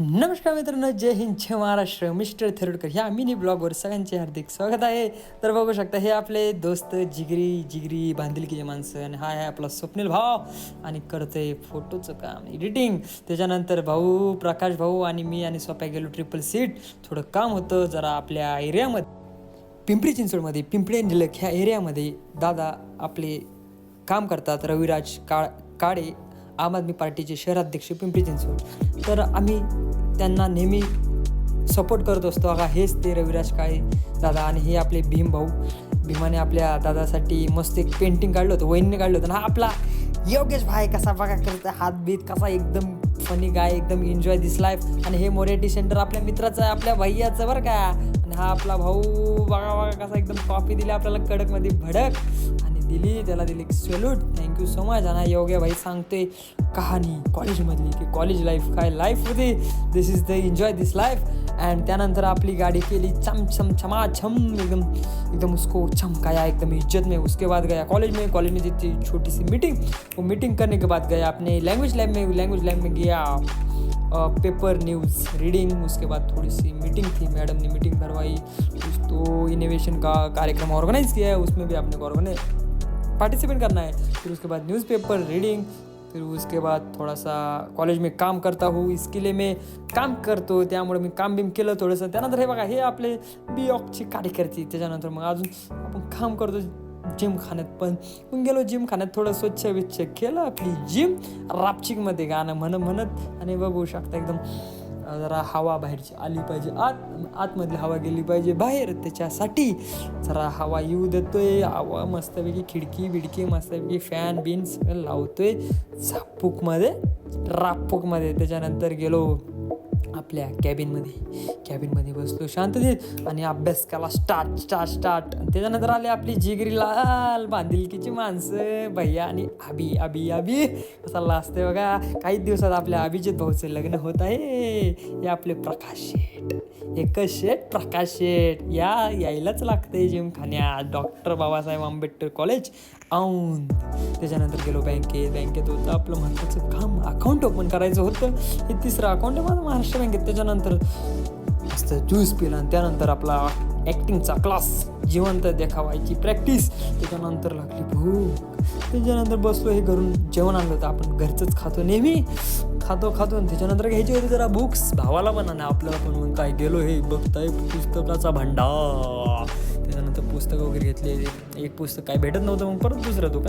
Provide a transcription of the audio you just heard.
नमस्कार मित्रांनो, जय हिंद, जय महाराष्ट्र. मिस्टर थेरोडकर ह्या मिनी ब्लॉगवर सगळ्यांचे हार्दिक स्वागत आहे. तर बघू शकता, हे आपले दोस्त जिगरी बांधिलकीचे माणसं. आणि हा आहे आपला स्वप्नील भाऊ, आणि करतोय फोटोचं काम, एडिटिंग. त्याच्यानंतर भाऊ प्रकाश भाऊ आणि मी आणि स्वप्या गेलो ट्रिपल सीट. थोडं काम होतं जरा आपल्या एरियामध्ये, पिंपरी चिंचवडमध्ये, पिंपळे निलख ह्या एरियामध्ये दादा आपले काम करतात. रविराज काळे, आम आदमी पार्टीचे शहराध्यक्ष पिंपरी चिंचवड. तर आम्ही त्यांना नेहमी सपोर्ट करत असतो. बघा, हेच ते रविराज काळे दादा. आणि हे आपले भीमाने आपल्या दादासाठी मस्त एक पेंटिंग काढलं होतं, वहिनीने काढलं होतं. आणि हा आपला योगेश भाई कसा बघा करतं, हातबीत कसा, एकदम फनी गाय, एकदम एन्जॉय दिस लाईफ. आणि हे मोरेटी सेंटर आपल्या मित्राचं आहे, आपल्या भैयाचं बरं का. आणि हा आपला भाऊ बघा कसा एकदम कॉफी दिली आपल्याला कडकमध्ये भडक, आणि त्याला दिली सॅल्यूट, थँक्यू सो मच. आणि योग्य भाई सांगतोय कहाणी कॉलेजमधली, की कॉलेज लाईफ काय लाईफ होती, this is the enjoy this life. And त्यानंतर आपली गाड़ी केली छमाछम, एकदम उसको चमकाया, एकदम इज्जत में. उसके बाद गया कॉलेज में दी थी छोटी सी मीटिंग. वो मीटिंग करने के बाद गया अपने लैंग्वेज लैब में गया, पेपर न्यूज़ रीडिंग. उसके बाद थोड़ी सी मीटिंग थी, मैडम ने मीटिंग करवाई, कुछ तो इनोवेशन का कार्यक्रम ऑर्गेनाइज़ किया है, उसमें भी आपने ऑर्गेनाइज पार्टिसिपेट करना है. फिर उसके बाद न्यूज़पेपर रीडिंग. फिर उसके बाद थोड़ा सा कॉलेज में काम करता हूँ, इसके लिए मैं काम करतो, त्यामुळे मी काम बिम केलं थोडंसं. त्यानंतर हे बघा, हे आपले बिऑकची कार्यकर्ते. त्याच्यानंतर मग अजून आपण काम करतो जिम खाण्यात. पण गेलो जिम खाण्यात, थोडं स्वच्छ केलं आपली जिम. रापचिकमध्ये गाणं म्हणत. आणि बघू शकता एकदम जरा हवा बाहेरची आली पाहिजे, आतमधली हवा गेली पाहिजे बाहेर. त्याच्यासाठी जरा हवा येऊ देतोय, हवा मस्तपैकी खिडकी बिडकी मस्तपैकी फॅन बिन सगळं लावतोय झापूकमध्ये, रापूकमध्ये. त्याच्यानंतर गेलो आपल्या कॅबिनमध्ये बसलो शांततेत, आणि अभ्यास केला स्टार्ट. त्याच्यानंतर आले आपली जिगरी लाल बांधिलकीची माणसं, भैया आणि आबी कसा लाजते बघा. काही दिवसात आपल्या अभिजित भाऊचं लग्न होत आहे. हे आपले प्रकाश शेठ यायलाच लागते जिमखान्यात, डॉक्टर बाबासाहेब आंबेडकर कॉलेज औंध. त्याच्यानंतर गेलो बँकेत होतं आपलं महत्त्वाचं काम, अकाउंट ओपन करायचं होतं. हे तिसरं अकाउंट आहे माझं महाराष्ट्र बँकेत. त्याच्यानंतर मस्त ज्यूस पिला, आणि त्यानंतर आपला ॲक्टिंगचा क्लास, जिवंत देखावायची प्रॅक्टिस. त्याच्यानंतर लागली भूक. त्याच्यानंतर बसलो, हे घरून जेवण आणलं होतं, आपण घरचंच खातो नेहमी, खातो. आणि त्याच्यानंतर घ्यायची होती जरा बुक्स, भावाला पण आणि आपल्याला पण. मग काय गेलो, हे बघताय पुस्तकाचा भांडार. त्याच्यानंतर पुस्तकं वगैरे घेतले. एक पुस्तक काय भेटत नव्हतं, मग परत दुसरं दुकान